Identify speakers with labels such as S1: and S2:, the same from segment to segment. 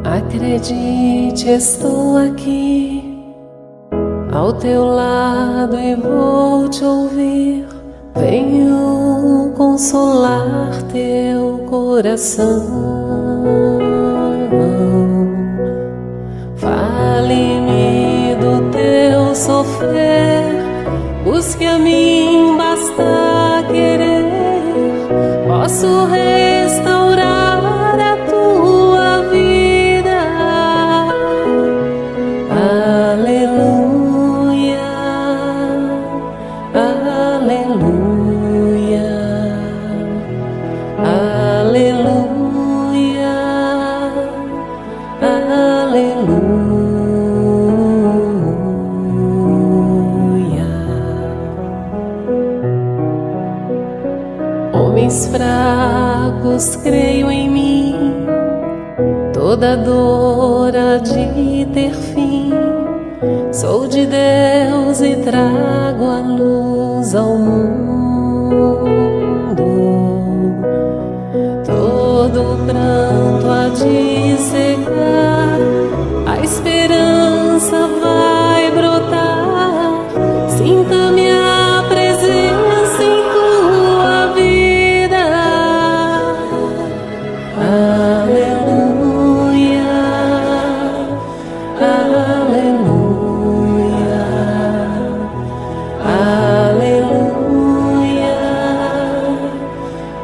S1: Acredite, estou aqui ao teu lado e vou te ouvir. Venho consolar teu coração. Fale-me do teu sofrer, busque a mim, basta querer. Posso restaurar a tua vida. Aleluia, aleluia, aleluia, aleluia. Homens fracos, creio em mim, toda dor há de ter fim. Sou de Deus e trago a luz ao mundo. Todo pranto há de secar, a esperança vai brotar. Sinta minha presença em tua vida. Aleluia, aleluia, aleluia,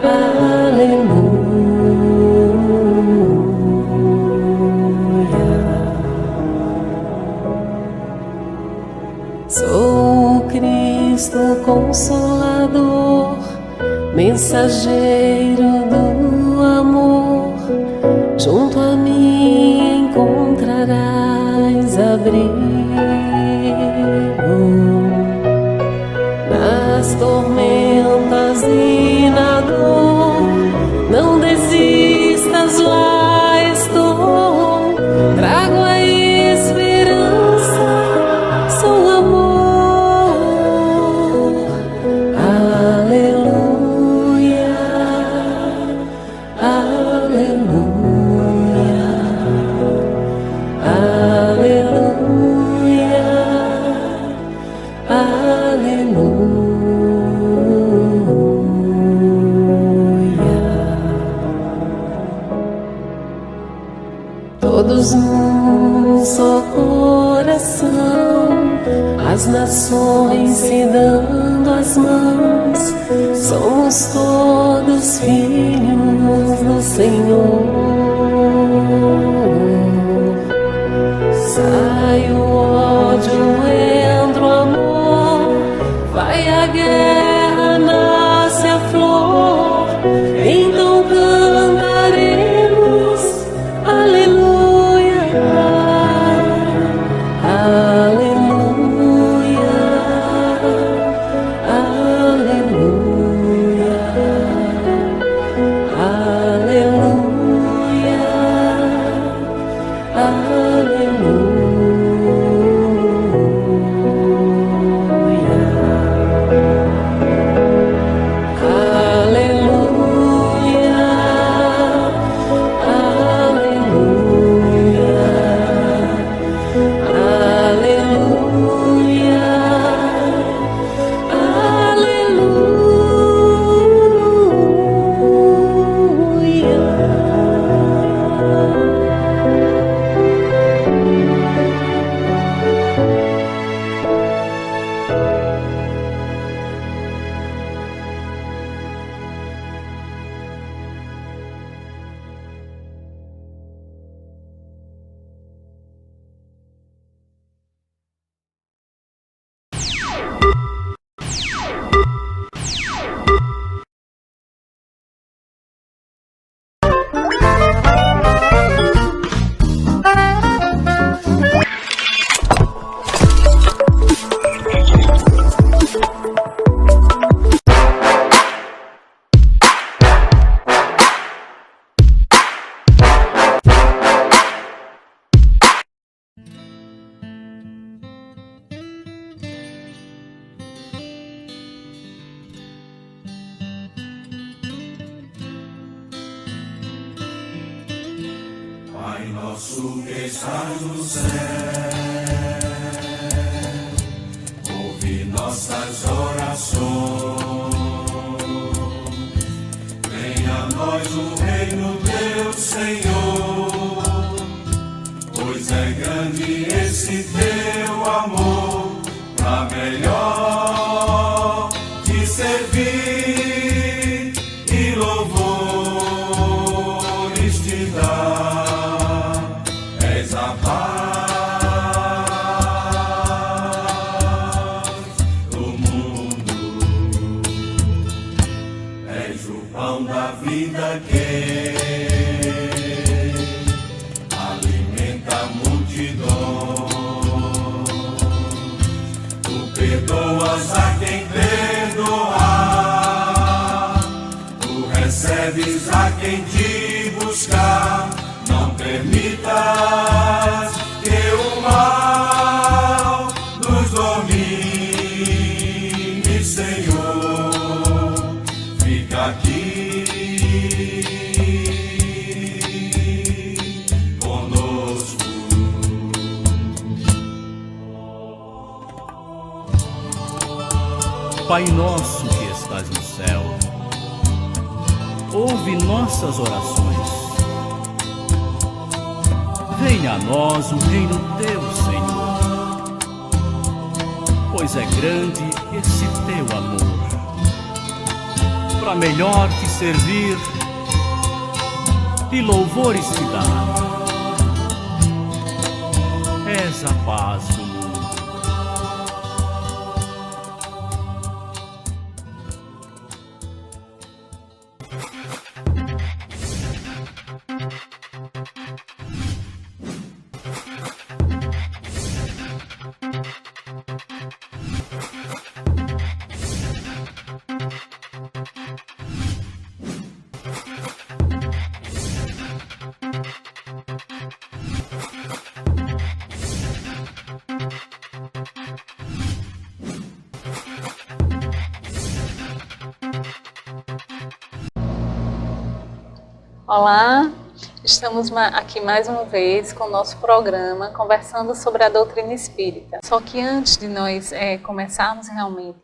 S1: aleluia. Sou o Cristo Consolador, mensageiro do amor. Junto a mim encontrarás abrigo. Nas tormentas e na dor, não desistas, lá estou. Trago a esperança, sou amor. Aleluia, aleluia, aleluia, aleluia. Todos num só coração, as nações se dando as mãos. Somos todos filhos do Senhor. Sai o ódio, entra o amor, vai a guerra, nasce a flor. Então cantaremos aleluia, aleluia, aleluia, aleluia, aleluia.
S2: nosso que estás no céu, ouve nossas orações. Venha a nós o reino, Deus Senhor, pois é grande esse teu amor, pra melhor te servir e louvores te dar. És a paz do mundo, és o pão da vida que alimenta a multidão. Tu perdoas a quem perdoar, tu recebes a quem te buscar. Não permitas que o mal nos domine, Senhor. Fica aqui conosco.
S3: Pai nosso que estás no céu, ouve nossas orações. Venha a nós o reino teu, Senhor, pois é grande esse teu amor, para melhor te servir e louvores te dar. És a paz do mundo.
S4: Olá, estamos aqui mais uma vez com o nosso programa conversando sobre a doutrina espírita. Só que antes de nós começarmos realmente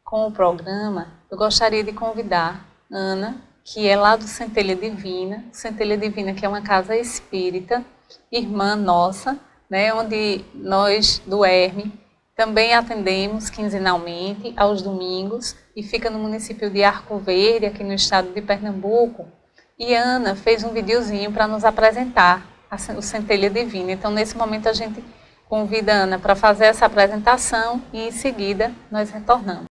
S4: com o programa, eu gostaria de convidar Ana, que é lá do Centelha Divina, Centelha Divina que é uma casa espírita, irmã nossa, né, onde nós do Herme também atendemos quinzenalmente aos domingos e fica no município de Arco Verde, aqui no estado de Pernambuco. E a Ana fez um videozinho para nos apresentar o Centelha Divina. Então, nesse momento, a gente convida a Ana para fazer essa apresentação e, em seguida, nós retornamos.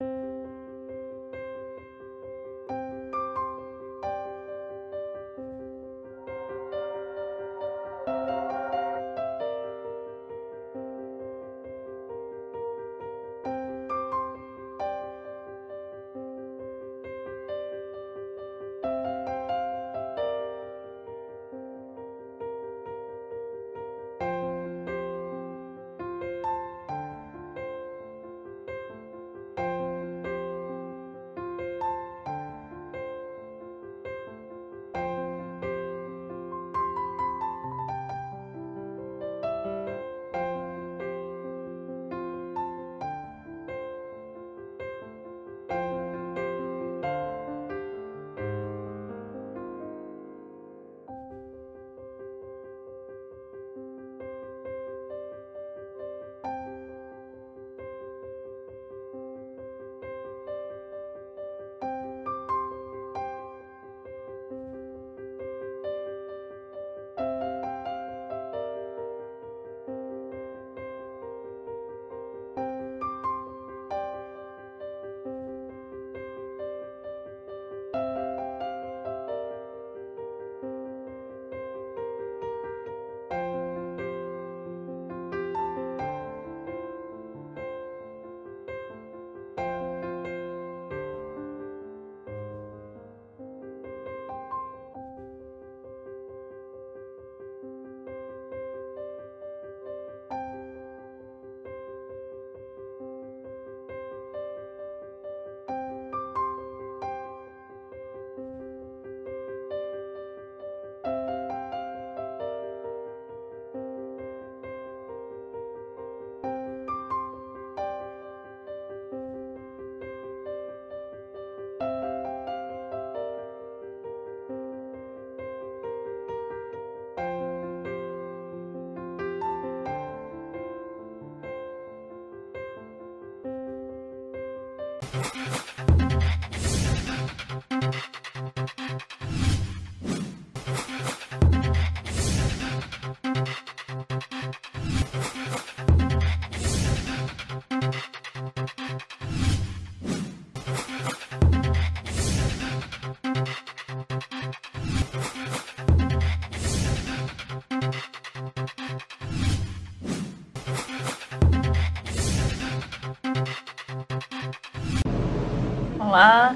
S4: Olá,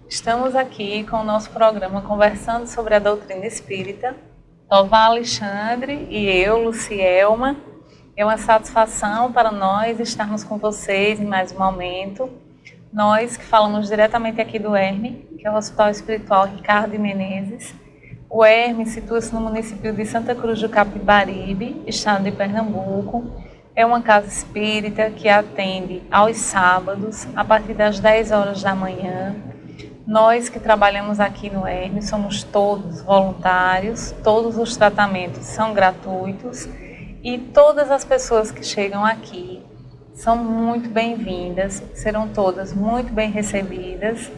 S4: estamos aqui com o nosso programa conversando sobre a doutrina espírita. Tovar Alexandre e eu, Lucielma. É uma satisfação para nós estarmos com vocês em mais um momento. Nós que falamos diretamente aqui do Herme, que é o Hospital Espiritual Ricardo de Menezes. O Herme situa-se no município de Santa Cruz do Capibaribe, estado de Pernambuco. É uma casa espírita que atende aos sábados, a partir das 10 horas da manhã. Nós que trabalhamos aqui no Herme somos todos voluntários, todos os tratamentos são gratuitos e todas as pessoas que chegam aqui são muito bem-vindas, serão todas muito bem recebidas.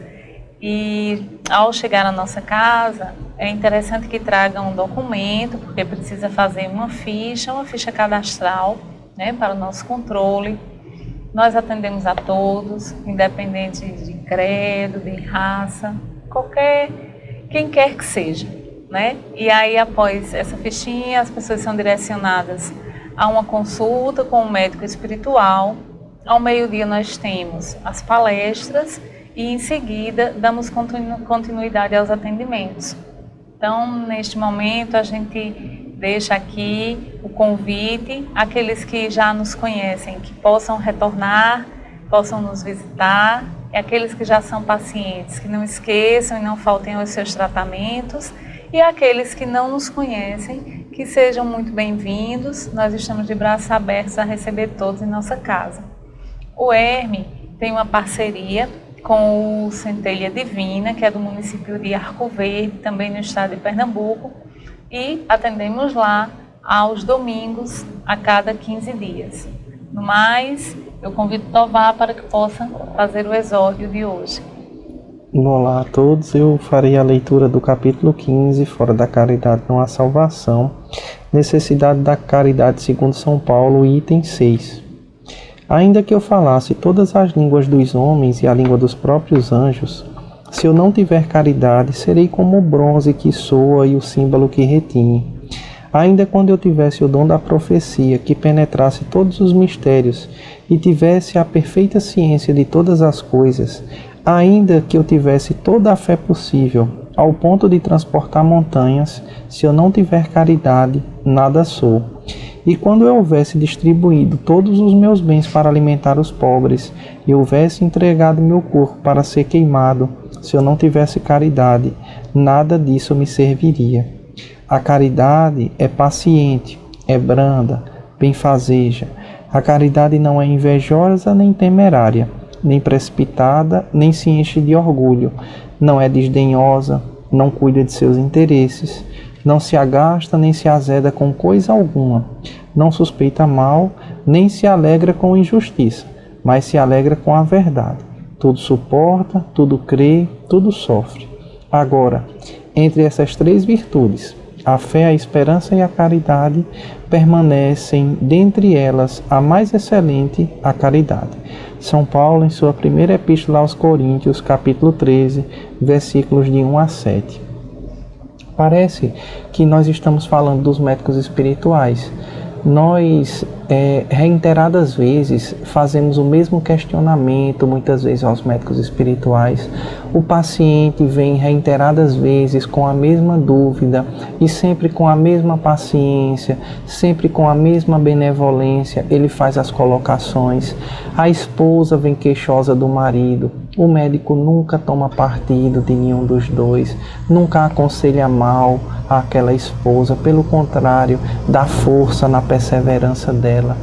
S4: E ao chegar à nossa casa, é interessante que tragam um documento, porque precisa fazer uma ficha cadastral, para o nosso controle. Nós atendemos a todos, independente de credo, de raça, quem quer que seja, E aí, após essa fichinha, as pessoas são direcionadas a uma consulta com um médico espiritual. Ao meio-dia nós temos as palestras e em seguida damos continuidade aos atendimentos. Então, neste momento, a gente deixa aqui o convite àqueles que já nos conhecem, que possam retornar, possam nos visitar, e aqueles que já são pacientes, que não esqueçam e não faltem aos seus tratamentos, e aqueles que não nos conhecem, que sejam muito bem-vindos. Nós estamos de braços abertos a receber todos em nossa casa. O Herme tem uma parceria com o Centelha Divina, que é do município de Arco Verde, também no estado de Pernambuco, e atendemos lá aos domingos, a cada 15 dias. No mais, eu convido Tovar para que possa fazer o exórdio de hoje.
S5: Olá a todos, eu farei a leitura do capítulo 15, Fora da Caridade não há salvação, Necessidade da Caridade segundo São Paulo, item 6. Ainda que eu falasse todas as línguas dos homens e a língua dos próprios anjos, se eu não tiver caridade, serei como o bronze que soa e o símbolo que retine. Ainda quando eu tivesse o dom da profecia, que penetrasse todos os mistérios e tivesse a perfeita ciência de todas as coisas, ainda que eu tivesse toda a fé possível, ao ponto de transportar montanhas, se eu não tiver caridade, nada sou. E quando eu houvesse distribuído todos os meus bens para alimentar os pobres, e houvesse entregado meu corpo para ser queimado, se eu não tivesse caridade, nada disso me serviria. A caridade é paciente, é branda, benfazeja. A caridade não é invejosa nem temerária, nem precipitada, nem se enche de orgulho. Não é desdenhosa, não cuida de seus interesses, não se agasta nem se azeda com coisa alguma, não suspeita mal, nem se alegra com injustiça, mas se alegra com a verdade. Tudo suporta, tudo crê, tudo sofre. Agora, entre essas três virtudes, a fé, a esperança e a caridade, permanecem dentre elas a mais excelente, a caridade. São Paulo, em sua primeira epístola aos Coríntios, capítulo 13, versículos de 1 a 7. Parece que nós estamos falando dos médicos espirituais. Nós, reiteradas vezes, fazemos o mesmo questionamento, muitas vezes aos médicos espirituais. O paciente vem reiteradas vezes com a mesma dúvida e sempre com a mesma paciência, sempre com a mesma benevolência, ele faz as colocações. A esposa vem queixosa do marido. O médico nunca toma partido de nenhum dos dois, nunca aconselha mal àquela esposa, pelo contrário, dá força na perseverança dela.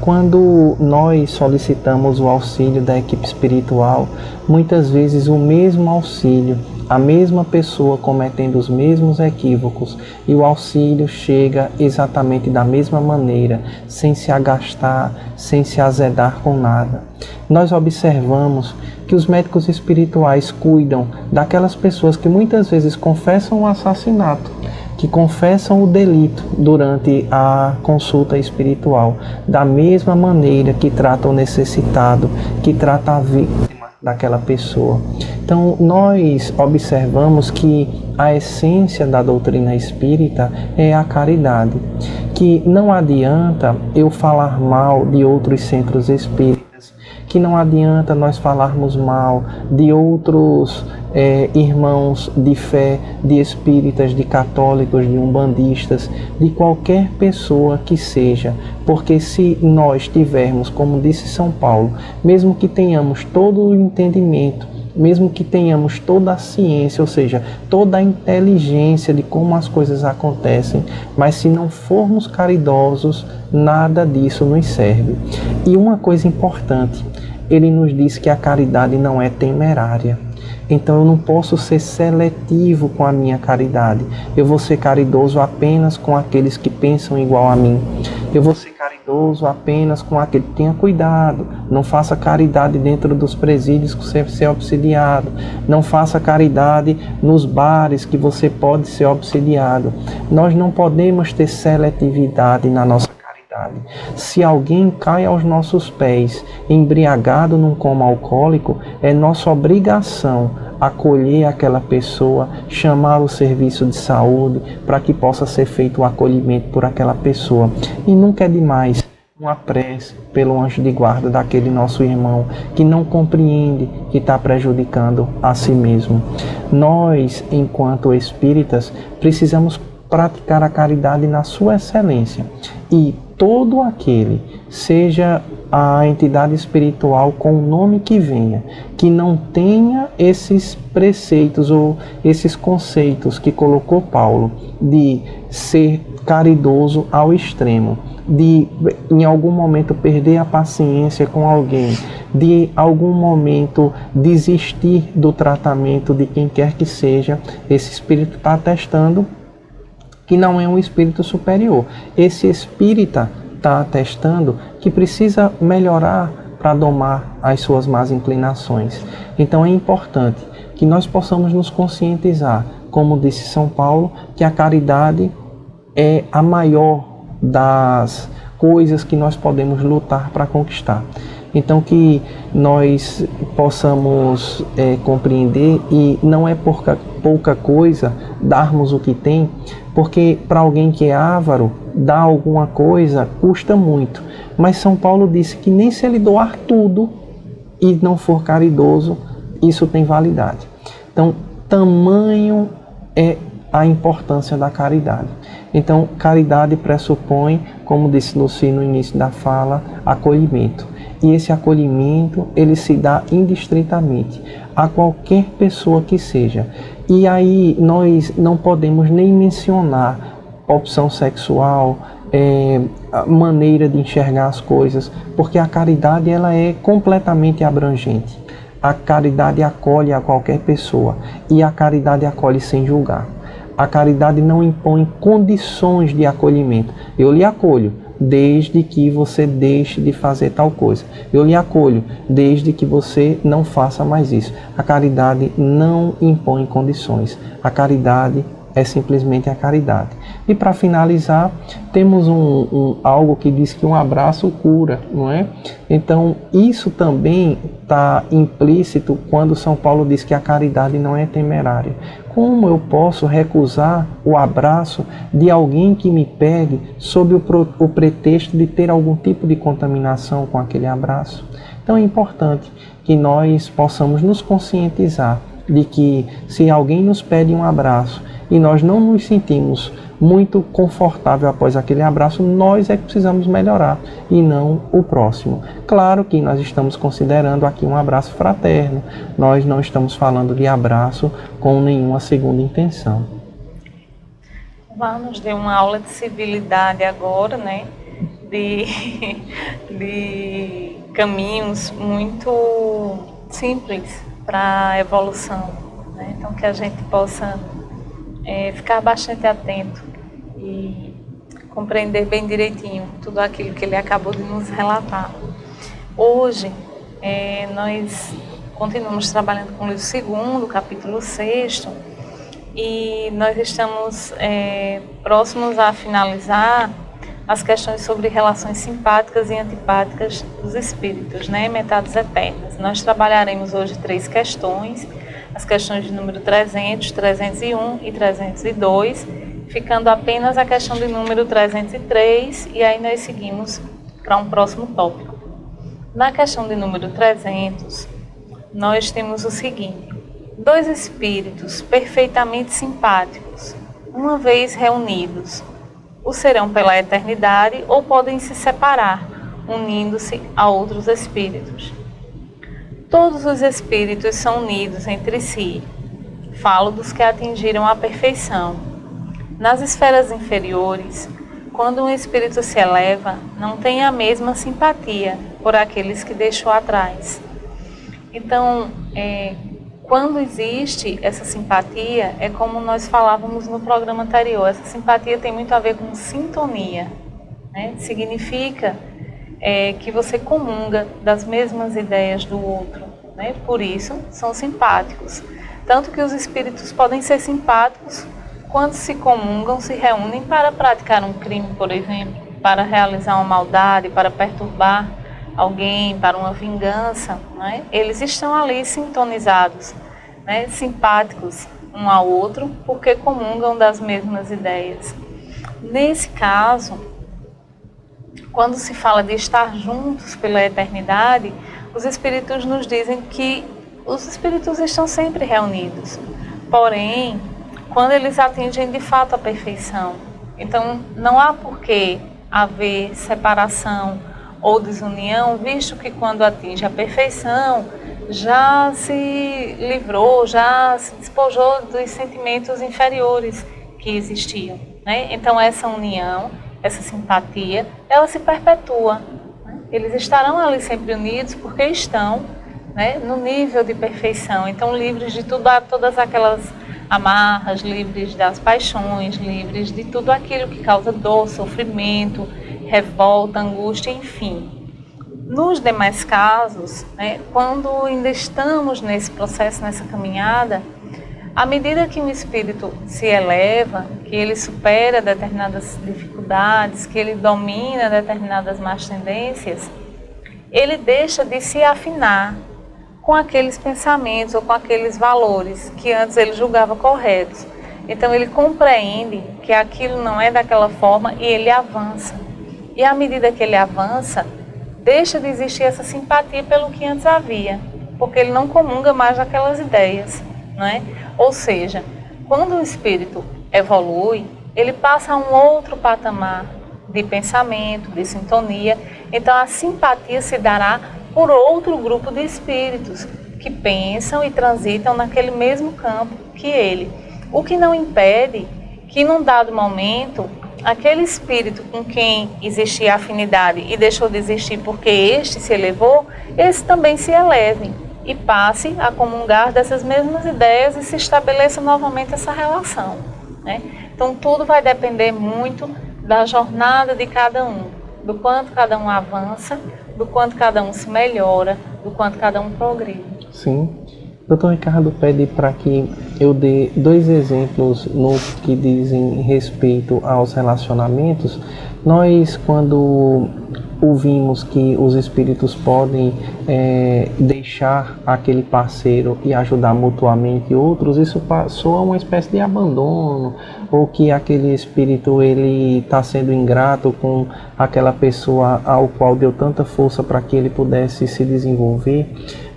S5: Quando nós solicitamos o auxílio da equipe espiritual, muitas vezes o mesmo auxílio a mesma pessoa cometendo os mesmos equívocos e o auxílio chega exatamente da mesma maneira, sem se agastar, sem se azedar com nada. Nós observamos que os médicos espirituais cuidam daquelas pessoas que muitas vezes confessam o assassinato, que confessam o delito durante a consulta espiritual, da mesma maneira que trata o necessitado, que trata a vítima daquela pessoa. Então, nós observamos que a essência da doutrina espírita é a caridade, que não adianta eu falar mal de outros centros espíritas, que não adianta nós falarmos mal de outros irmãos de fé, de espíritas, de católicos, de umbandistas, de qualquer pessoa que seja, porque se nós tivermos, como disse São Paulo, mesmo que tenhamos todo o entendimento, mesmo que tenhamos toda a ciência, ou seja, toda a inteligência de como as coisas acontecem, mas se não formos caridosos, nada disso nos serve. E uma coisa importante, ele nos diz que a caridade não é temerária. Então eu não posso ser seletivo com a minha caridade. Eu vou ser caridoso apenas com aqueles que pensam igual a mim. Eu vou ser caridoso apenas com aquele que tenha cuidado. Não faça caridade dentro dos presídios que você ser obsidiado. Não faça caridade nos bares que você pode ser obsidiado. Nós não podemos ter seletividade na nossa caridade. Se alguém cai aos nossos pés, embriagado num coma alcoólico, é nossa obrigação acolher aquela pessoa, chamar o serviço de saúde para que possa ser feito o acolhimento por aquela pessoa. E nunca é demais uma prece pelo anjo de guarda daquele nosso irmão que não compreende que está prejudicando a si mesmo. Nós, enquanto espíritas, precisamos praticar a caridade na sua excelência. E todo aquele, seja a entidade espiritual com o nome que venha, que não tenha esses preceitos ou esses conceitos que colocou Paulo, de ser caridoso ao extremo, de em algum momento perder a paciência com alguém, de algum momento desistir do tratamento de quem quer que seja, esse espírito está atestando que não é um espírito superior. Esse espírita está atestando que precisa melhorar para domar as suas más inclinações. Então é importante que nós possamos nos conscientizar, como disse São Paulo, que a caridade é a maior das coisas que nós podemos lutar para conquistar. Então que nós possamos compreender, e não é pouca coisa darmos o que tem, porque para alguém que é avaro, dar alguma coisa custa muito. Mas São Paulo disse que nem se ele doar tudo e não for caridoso, isso tem validade. Então, tamanho é a importância da caridade. Então, caridade pressupõe, como disse Luci no início da fala, acolhimento. E esse acolhimento, ele se dá indistintamente a qualquer pessoa que seja. E aí nós não podemos nem mencionar opção sexual, maneira de enxergar as coisas, porque a caridade ela é completamente abrangente. A caridade acolhe a qualquer pessoa e a caridade acolhe sem julgar. A caridade não impõe condições de acolhimento. Eu lhe acolho desde que você deixe de fazer tal coisa. Eu lhe acolho desde que você não faça mais isso. A caridade não impõe condições. A caridade é simplesmente a caridade. E para finalizar, temos algo que diz que um abraço cura, não é? Então, isso também está implícito quando São Paulo diz que a caridade não é temerária. Como eu posso recusar o abraço de alguém que me pegue sob o pretexto de ter algum tipo de contaminação com aquele abraço? Então é importante que nós possamos nos conscientizar de que se alguém nos pede um abraço e nós não nos sentimos muito confortável após aquele abraço, nós é que precisamos melhorar e não o próximo. Claro que nós estamos considerando aqui um abraço fraterno, nós não estamos falando de abraço com nenhuma segunda intenção.
S4: Nos deu uma aula de civilidade agora, né? De caminhos muito simples para a evolução, né? Então que a gente possa ficar bastante atento e compreender bem direitinho tudo aquilo que ele acabou de nos relatar. Hoje, nós continuamos trabalhando com o livro 2º, capítulo 6º, e nós estamos próximos a finalizar as questões sobre relações simpáticas e antipáticas dos espíritos, metades eternas. Nós trabalharemos hoje 3 questões, as questões de número 300, 301 e 302, ficando apenas a questão de número 303, e aí nós seguimos para um próximo tópico. Na questão de número 300, nós temos o seguinte: 2 espíritos perfeitamente simpáticos, uma vez reunidos, o serão pela eternidade ou podem se separar, unindo-se a outros espíritos. Todos os espíritos são unidos entre si. Falo dos que atingiram a perfeição. Nas esferas inferiores, quando um espírito se eleva, não tem a mesma simpatia por aqueles que deixou atrás. Então, quando existe essa simpatia, é como nós falávamos no programa anterior, essa simpatia tem muito a ver com sintonia, Significa que você comunga das mesmas ideias do outro, Por isso, são simpáticos. Tanto que os espíritos podem ser simpáticos quando se comungam, se reúnem para praticar um crime, por exemplo, para realizar uma maldade, para perturbar alguém, para uma vingança, Eles estão ali sintonizados, simpáticos um ao outro, porque comungam das mesmas ideias. Nesse caso, quando se fala de estar juntos pela eternidade, os espíritos nos dizem que os espíritos estão sempre reunidos. Porém, quando eles atingem de fato a perfeição, então não há por que haver separação ou desunião, visto que quando atinge a perfeição, já se livrou, já se despojou dos sentimentos inferiores que existiam. Então essa união, essa simpatia, ela se perpetua. Eles estarão ali sempre unidos porque estão no nível de perfeição, então livres de todas aquelas amarras, livres das paixões, livres de tudo aquilo que causa dor, sofrimento, revolta, angústia, enfim. Nos demais casos, quando ainda estamos nesse processo, nessa caminhada, à medida que o espírito se eleva, que ele supera determinadas dificuldades, que ele domina determinadas más tendências, ele deixa de se afinar com aqueles pensamentos ou com aqueles valores que antes ele julgava corretos. Então ele compreende que aquilo não é daquela forma e ele avança. E à medida que ele avança, deixa de existir essa simpatia pelo que antes havia, porque ele não comunga mais daquelas ideias, Ou seja, quando o espírito evolui, ele passa a um outro patamar de pensamento, de sintonia, então a simpatia se dará por outro grupo de espíritos que pensam e transitam naquele mesmo campo que ele. O que não impede que, num dado momento, aquele espírito com quem existia afinidade e deixou de existir porque este se elevou, esse também se eleve e passe a comungar dessas mesmas ideias e se estabeleça novamente essa relação. Então tudo vai depender muito da jornada de cada um, do quanto cada um avança, do quanto cada um se melhora, do quanto cada um progride.
S5: Sim. Dr. Ricardo pede para que eu dê 2 exemplos no que dizem respeito aos relacionamentos. Nós, quando ouvimos que os espíritos podem deixar aquele parceiro e ajudar mutuamente outros, isso soa uma espécie de abandono, ou que aquele espírito ele está sendo ingrato com aquela pessoa ao qual deu tanta força para que ele pudesse se desenvolver.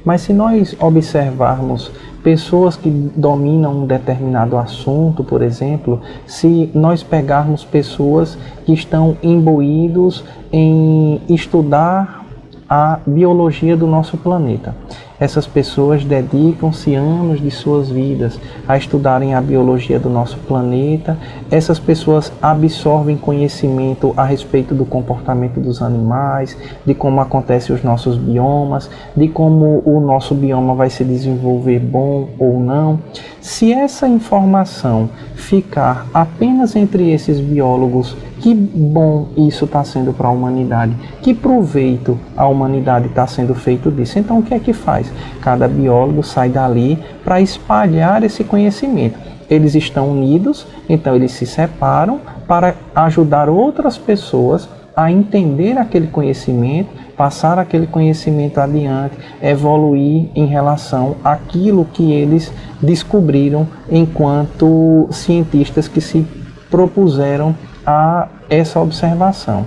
S5: Mas se nós observarmos pessoas que dominam um determinado assunto, por exemplo, se nós pegarmos pessoas que estão imbuídos em estudar a biologia do nosso planeta, Essas pessoas dedicam-se anos de suas vidas a estudarem a biologia do nosso planeta. Essas pessoas absorvem conhecimento a respeito do comportamento dos animais, de como acontecem os nossos biomas, de como o nosso bioma vai se desenvolver bom ou não. Se essa informação ficar apenas entre esses biólogos, que bom isso está sendo para a humanidade, que proveito a humanidade está sendo feito disso. Então o que é que faz? Cada biólogo sai dali para espalhar esse conhecimento. Eles estão unidos, então eles se separam para ajudar outras pessoas a entender aquele conhecimento, passar aquele conhecimento adiante, evoluir em relação àquilo que eles descobriram enquanto cientistas que se propuseram a essa observação.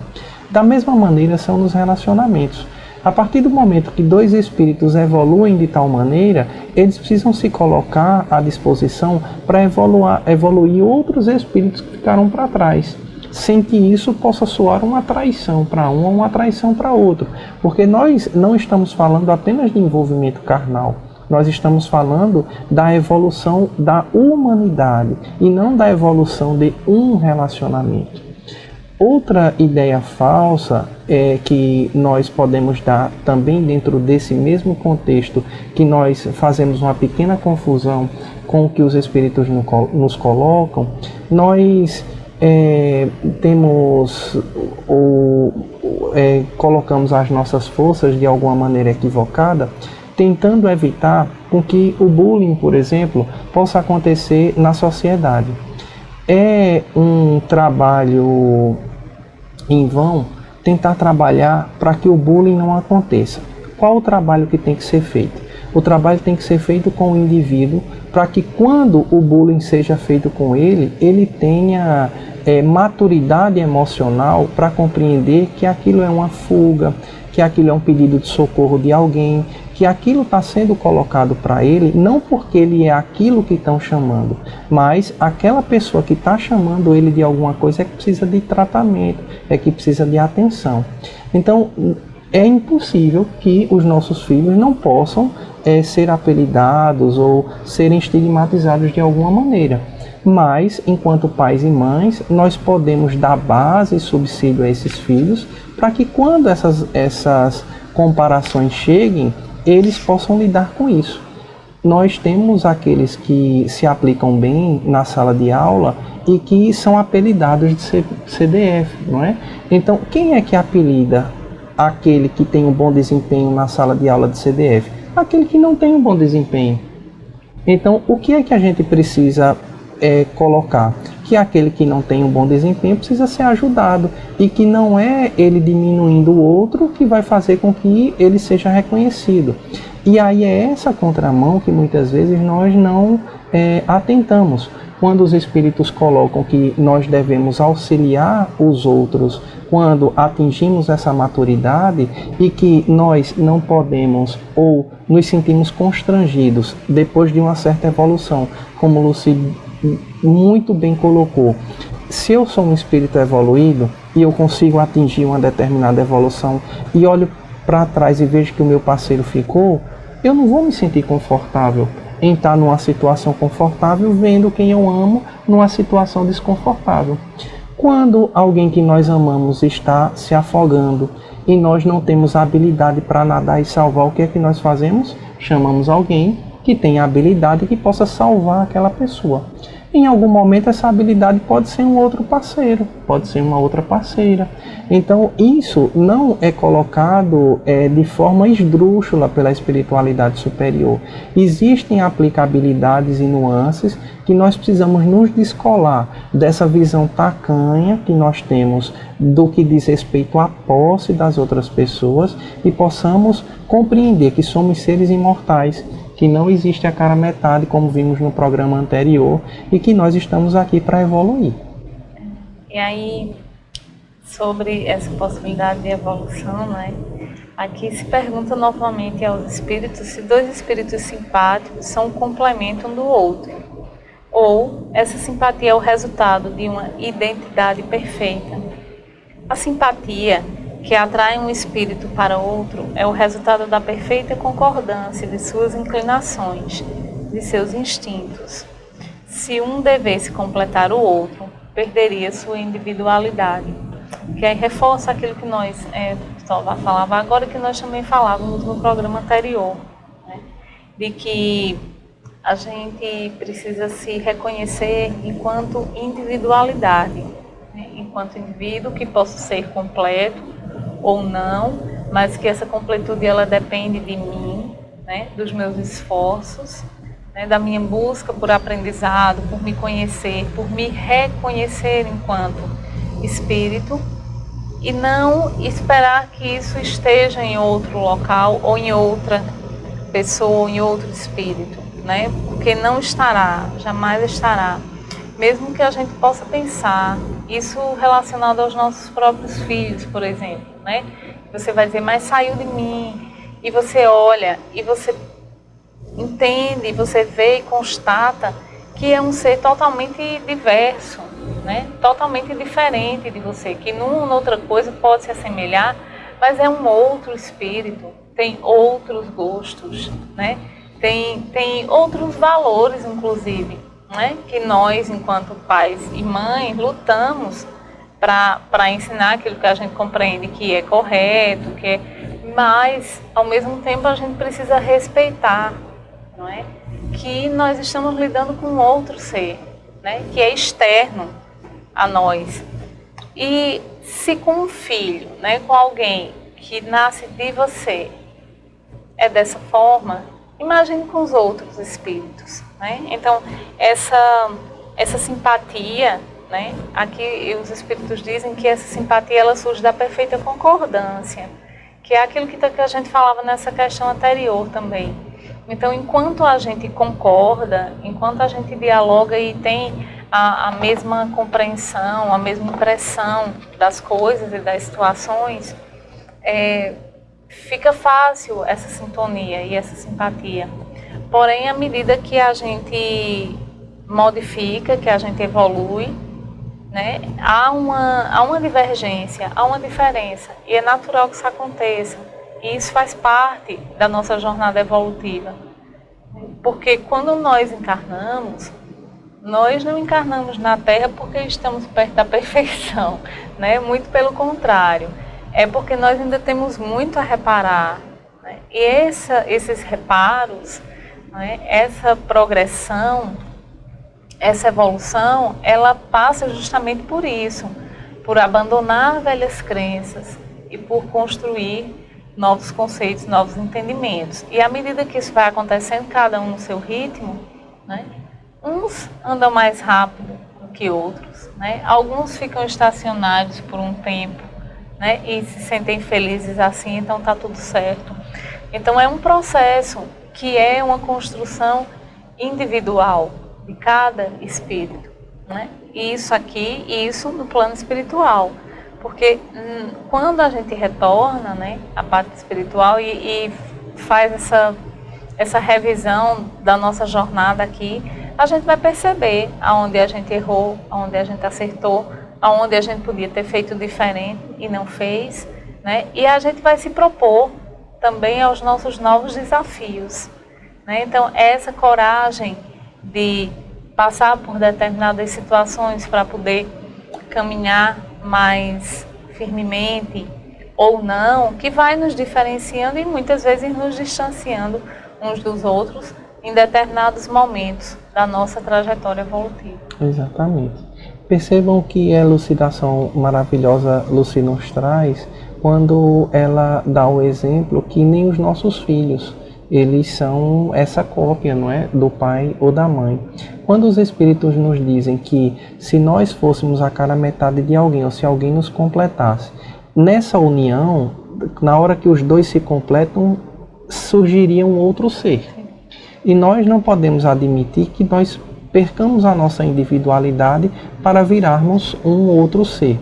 S5: Da mesma maneira são nos relacionamentos. A partir do momento que dois espíritos evoluem de tal maneira, eles precisam se colocar à disposição para evoluir outros espíritos que ficaram para trás, sem que isso possa soar uma traição para um ou uma traição para outro, porque nós não estamos falando apenas de envolvimento carnal, nós estamos falando da evolução da humanidade e não da evolução de um relacionamento. Outra ideia falsa que nós podemos dar também dentro desse mesmo contexto, que nós fazemos uma pequena confusão com o que os espíritos nos colocam, nós colocamos as nossas forças de alguma maneira equivocada, tentando evitar com que o bullying, por exemplo, possa acontecer na sociedade. É um trabalho em vão tentar trabalhar para que o bullying não aconteça. Qual o trabalho que tem que ser feito? O trabalho tem que ser feito com o indivíduo para que quando o bullying seja feito com ele, ele tenha maturidade emocional para compreender que aquilo é uma fuga, que aquilo é um pedido de socorro de alguém, que aquilo está sendo colocado para ele, não porque ele é aquilo que estão chamando, mas aquela pessoa que está chamando ele de alguma coisa é que precisa de tratamento, é que precisa de atenção. Então, é impossível que os nossos filhos não possam ser apelidados ou serem estigmatizados de alguma maneira. Mas, enquanto pais e mães, nós podemos dar base e subsídio a esses filhos para que quando essas comparações cheguem, eles possam lidar com isso. Nós temos aqueles que se aplicam bem na sala de aula e que são apelidados de CDF, não é? Então, quem é que apelida aquele que tem um bom desempenho na sala de aula de CDF? Aquele que não tem um bom desempenho. Então, o que é que a gente precisa colocar? Que aquele que não tem um bom desempenho precisa ser ajudado e que não é ele diminuindo o outro que vai fazer com que ele seja reconhecido. E aí é essa contramão que muitas vezes nós não atentamos. Quando os espíritos colocam que nós devemos auxiliar os outros quando atingimos essa maturidade e que nós não podemos ou nos sentimos constrangidos depois de uma certa evolução, como Lucy muito bem colocou. Se eu sou um espírito evoluído e eu consigo atingir uma determinada evolução e olho para trás e vejo que o meu parceiro ficou, eu não vou me sentir confortável em estar numa situação confortável vendo quem eu amo numa situação desconfortável. Quando alguém que nós amamos está se afogando e nós não temos a habilidade para nadar e salvar, o que é que nós fazemos? Chamamos alguém que tem a habilidade que possa salvar aquela pessoa. Em algum momento essa habilidade pode ser um outro parceiro, pode ser uma outra parceira. Então isso não é colocado de forma esdrúxula pela espiritualidade superior. Existem aplicabilidades e nuances que nós precisamos nos descolar dessa visão tacanha que nós temos do que diz respeito à posse das outras pessoas e possamos compreender que somos seres imortais, que não existe a cara metade, como vimos no programa anterior, e que nós estamos aqui para evoluir.
S4: E aí, sobre essa possibilidade de evolução, né? Aqui se pergunta novamente aos espíritos se dois espíritos simpáticos são um complemento um do outro, ou essa simpatia é o resultado de uma identidade perfeita. A simpatia que atraem um espírito para outro é o resultado da perfeita concordância de suas inclinações, de seus instintos. Se um devesse completar o outro, perderia sua individualidade. Que aí reforça aquilo que nós falava agora, que nós também falávamos no programa anterior, né? De que a gente precisa se reconhecer enquanto individualidade, né? Enquanto indivíduo que possa ser completo ou não, mas que essa completude ela depende de mim, né? Dos meus esforços, né? Da minha busca por aprendizado, por me conhecer, por me reconhecer enquanto espírito, e não esperar que isso esteja em outro local ou em outra pessoa ou em outro espírito, né? Porque não estará, jamais estará. Mesmo que a gente possa pensar, isso relacionado aos nossos próprios filhos, por exemplo, né? Você vai dizer, mas saiu de mim. E você olha, e você entende, você vê e constata que é um ser totalmente diverso, né? Totalmente diferente de você, que numa outra coisa pode se assemelhar, mas é um outro espírito, tem outros gostos, né? Tem outros valores, inclusive, né? Que nós, enquanto pais e mães, lutamos para ensinar aquilo que a gente compreende que é correto, mas, ao mesmo tempo, a gente precisa respeitar, não é? Que nós estamos lidando com outro ser, né? Que é externo a nós. E se com um filho, né, com alguém que nasce de você, é dessa forma, imagine com os outros espíritos, né? Então, essa simpatia, né? Aqui os espíritos dizem que essa simpatia ela surge da perfeita concordância, que é aquilo que a gente falava nessa questão anterior também. Então, enquanto a gente concorda, enquanto a gente dialoga e tem a mesma compreensão, a mesma impressão das coisas e das situações, fica fácil essa sintonia e essa simpatia. Porém, à medida que a gente modifica, que a gente evolui, né, há uma divergência, há uma diferença. E é natural que isso aconteça. E isso faz parte da nossa jornada evolutiva. Porque quando nós encarnamos, nós não encarnamos na Terra porque estamos perto da perfeição, né? Muito pelo contrário. É porque nós ainda temos muito a reparar, né? E esses reparos, né? Essa progressão, essa evolução, ela passa justamente por isso, por abandonar velhas crenças e por construir novos conceitos, novos entendimentos. E à medida que isso vai acontecendo, cada um no seu ritmo, né? Uns andam mais rápido do que outros, né? Alguns ficam estacionários por um tempo, né? E se sentem felizes assim, então está tudo certo. Então é um processo que é uma construção individual de cada espírito, né? Isso aqui e isso no plano espiritual. Porque quando a gente retorna, né, a parte espiritual e faz essa revisão da nossa jornada aqui, a gente vai perceber aonde a gente errou, aonde a gente acertou, aonde a gente podia ter feito diferente e não fez, né? E a gente vai se propor também aos nossos novos desafios, né? Então, essa coragem de passar por determinadas situações para poder caminhar mais firmemente ou não, que vai nos diferenciando e muitas vezes nos distanciando uns dos outros em determinados momentos da nossa trajetória evolutiva.
S5: Exatamente. Percebam que a elucidação maravilhosa Lucy nos traz quando ela dá o exemplo que nem os nossos filhos, eles são essa cópia, não é, do pai ou da mãe. Quando os espíritos nos dizem que se nós fôssemos a cara metade de alguém, ou se alguém nos completasse, nessa união, na hora que os dois se completam, surgiria um outro ser. E nós não podemos admitir que nós percamos a nossa individualidade para virarmos um outro ser.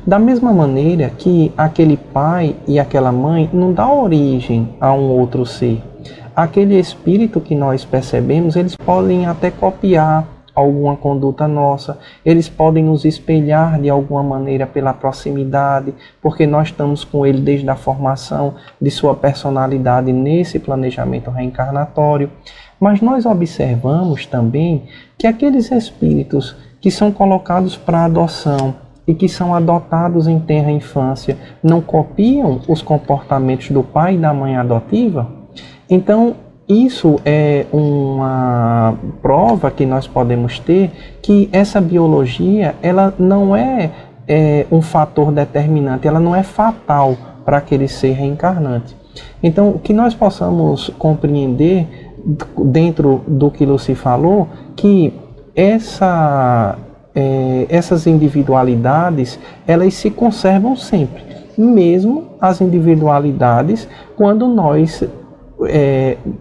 S5: Da mesma maneira que aquele pai e aquela mãe não dá origem a um outro ser. Aquele espírito que nós percebemos, eles podem até copiar alguma conduta nossa, eles podem nos espelhar de alguma maneira pela proximidade, porque nós estamos com ele desde a formação de sua personalidade nesse planejamento reencarnatório. Mas nós observamos também que aqueles espíritos que são colocados para adoção e que são adotados em tenra infância não copiam os comportamentos do pai e da mãe adotiva. Então, isso é uma prova que nós podemos ter que essa biologia ela não é um fator determinante, ela não é fatal para aquele ser reencarnante. Então, que nós possamos compreender, dentro do que Lucy falou, que essas individualidades elas se conservam sempre, mesmo as individualidades quando nós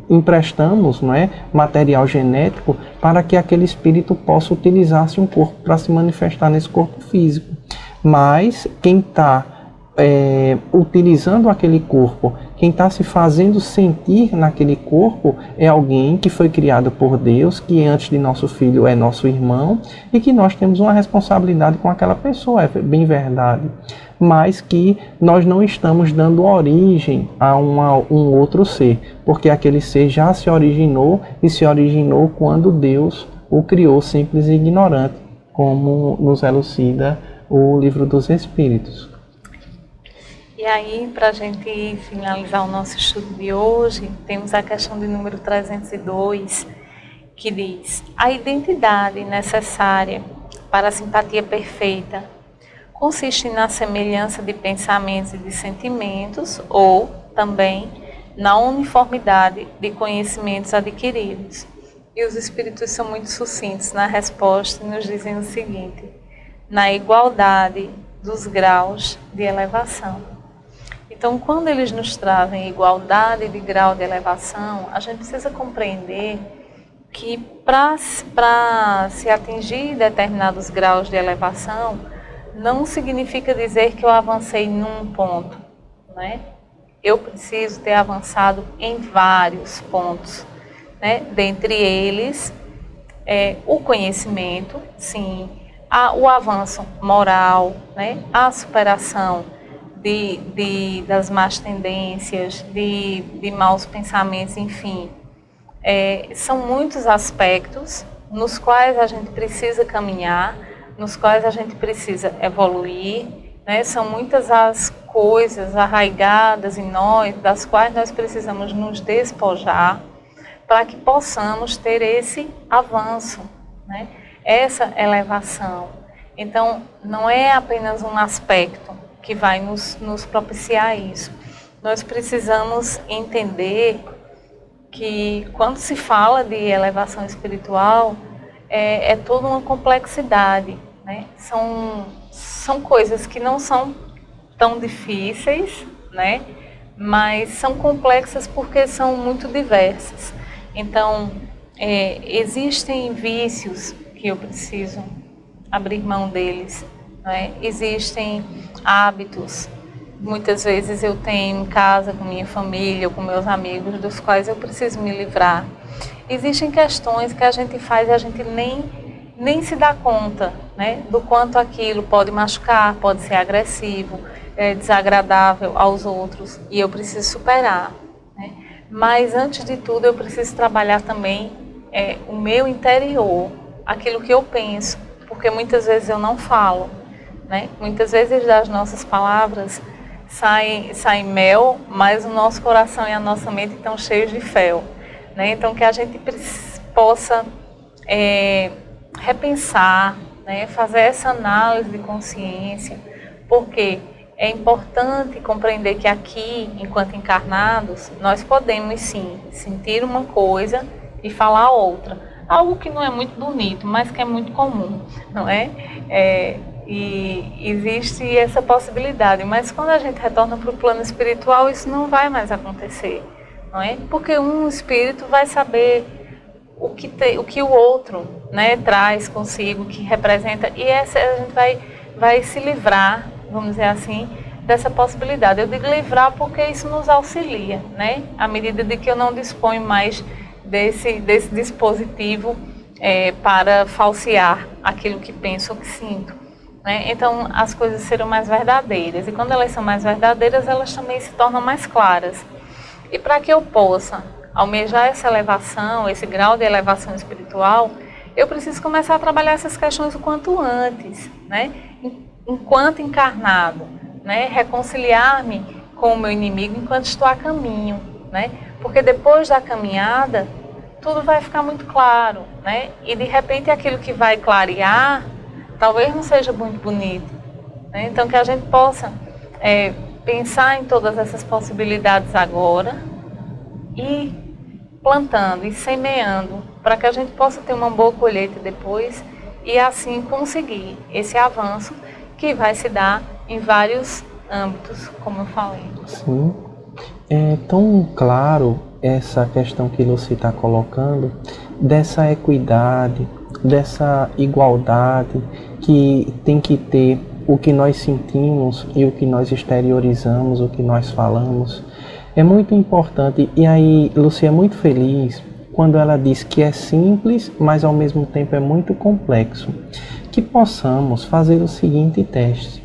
S5: emprestamos, não é, material genético para que aquele espírito possa utilizar-se um corpo para se manifestar nesse corpo físico. Mas quem está utilizando aquele corpo, quem está se fazendo sentir naquele corpo é alguém que foi criado por Deus, que antes de nosso filho é nosso irmão e que nós temos uma responsabilidade com aquela pessoa, é bem verdade, mas que nós não estamos dando origem a um outro ser, porque aquele ser já se originou e se originou quando Deus o criou simples e ignorante, como nos elucida o Livro dos Espíritos.
S4: E aí, para a gente finalizar o nosso estudo de hoje, temos a questão de número 302, que diz: a identidade necessária para a simpatia perfeita consiste na semelhança de pensamentos e de sentimentos, ou também na uniformidade de conhecimentos adquiridos. E os espíritos são muito sucintos na resposta e nos dizem o seguinte: na igualdade dos graus de elevação. Então, quando eles nos trazem igualdade de grau de elevação, a gente precisa compreender que para se atingir determinados graus de elevação, não significa dizer que eu avancei num ponto, né? Eu preciso ter avançado em vários pontos, né? Dentre eles, o conhecimento, sim, o avanço moral, né? A superação das más tendências, de maus pensamentos, enfim. São muitos aspectos nos quais a gente precisa caminhar, nos quais a gente precisa evoluir, né? São muitas as coisas arraigadas em nós, das quais nós precisamos nos despojar para que possamos ter esse avanço, né? Essa elevação. Então, não é apenas um aspecto que vai nos propiciar isso. Nós precisamos entender que quando se fala de elevação espiritual, é toda uma complexidade, né? São coisas que não são tão difíceis, né? Mas são complexas porque são muito diversas. Então, existem vícios que eu preciso abrir mão deles, né? Existem hábitos, muitas vezes eu tenho em casa com minha família ou com meus amigos, dos quais eu preciso me livrar. Existem questões que a gente faz e a gente nem se dá conta, né, do quanto aquilo pode machucar, pode ser agressivo, desagradável aos outros, e eu preciso superar, né? Mas antes de tudo eu preciso trabalhar também o meu interior, aquilo que eu penso, porque muitas vezes eu não falo, né? Muitas vezes das nossas palavras sai mel, mas o nosso coração e a nossa mente estão cheios de fel, né? Então que a gente possa repensar, né? Fazer essa análise de consciência, porque é importante compreender que aqui, enquanto encarnados, nós podemos sim sentir uma coisa e falar outra. Algo que não é muito bonito, mas que é muito comum, não é? E existe essa possibilidade, mas quando a gente retorna para o plano espiritual, isso não vai mais acontecer, não é? Porque um espírito vai saber o que o outro, né, traz consigo, que representa, e a gente vai se livrar, vamos dizer assim, dessa possibilidade. Eu digo livrar porque isso nos auxilia, né? À medida de que eu não disponho mais desse dispositivo para falsear aquilo que penso ou que sinto, né? Então as coisas serão mais verdadeiras, e quando elas são mais verdadeiras, elas também se tornam mais claras. E para que eu possa almejar essa elevação, esse grau de elevação espiritual, eu preciso começar a trabalhar essas questões o quanto antes, né? Enquanto encarnado, né? Reconciliar-me com o meu inimigo enquanto estou a caminho, né? Porque depois da caminhada, tudo vai ficar muito claro, né? E de repente aquilo que vai clarear, talvez não seja muito bonito, né? Então que a gente possa pensar em todas essas possibilidades agora e plantando e semeando para que a gente possa ter uma boa colheita depois e assim conseguir esse avanço que vai se dar em vários âmbitos, como eu falei.
S5: Sim, é tão claro essa questão que Lucy está colocando, dessa equidade, dessa igualdade que tem que ter o que nós sentimos e o que nós exteriorizamos, o que nós falamos. É muito importante, e aí Lucy é muito feliz quando ela diz que é simples, mas ao mesmo tempo é muito complexo. Que possamos fazer o seguinte teste,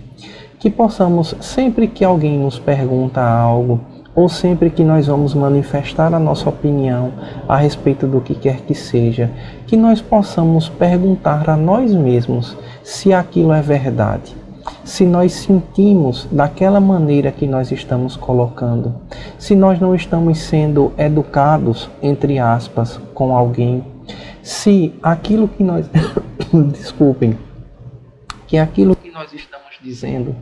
S5: que possamos, sempre que alguém nos pergunta algo, ou sempre que nós vamos manifestar a nossa opinião a respeito do que quer que seja, que nós possamos perguntar a nós mesmos se aquilo é verdade, se nós sentimos daquela maneira que nós estamos colocando, se nós não estamos sendo educados, entre aspas, com alguém, se aquilo que nós... Desculpem, que aquilo que nós estamos dizendo,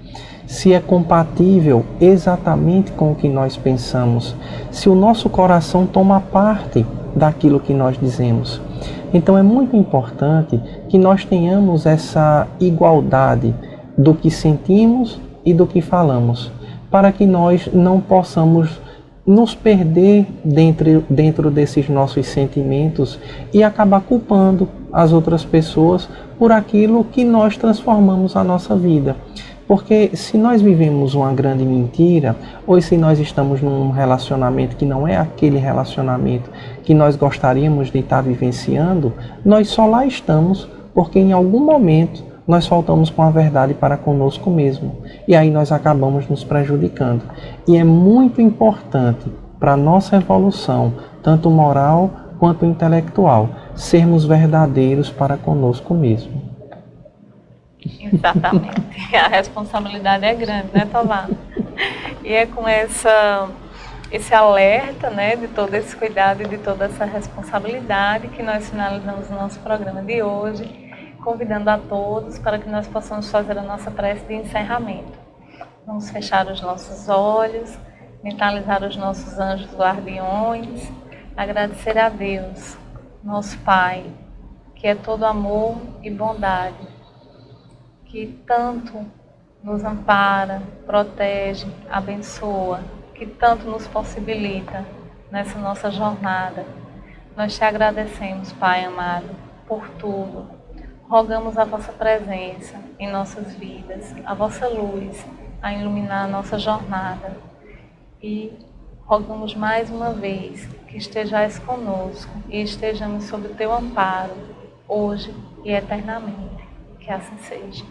S5: se é compatível exatamente com o que nós pensamos, se o nosso coração toma parte daquilo que nós dizemos. Então é muito importante que nós tenhamos essa igualdade do que sentimos e do que falamos, para que nós não possamos nos perder dentro desses nossos sentimentos e acabar culpando as outras pessoas por aquilo que nós transformamos a nossa vida. Porque se nós vivemos uma grande mentira, ou se nós estamos num relacionamento que não é aquele relacionamento que nós gostaríamos de estar vivenciando, nós só lá estamos porque em algum momento nós faltamos com a verdade para conosco mesmo. E aí nós acabamos nos prejudicando. E é muito importante para a nossa evolução, tanto moral quanto intelectual, sermos verdadeiros para conosco mesmo.
S4: Exatamente. A responsabilidade é grande, né, Tovar? E é com esse alerta, né, de todo esse cuidado e de toda essa responsabilidade que nós finalizamos o nosso programa de hoje, convidando a todos para que nós possamos fazer a nossa prece de encerramento. Vamos fechar os nossos olhos, mentalizar os nossos anjos guardiões, agradecer a Deus, nosso Pai, que é todo amor e bondade, que tanto nos ampara, protege, abençoa, que tanto nos possibilita nessa nossa jornada. Nós te agradecemos, Pai amado, por tudo. Rogamos a vossa presença em nossas vidas, a vossa luz a iluminar a nossa jornada. E rogamos mais uma vez que estejais conosco e estejamos sob o teu amparo, hoje e eternamente. Que assim seja.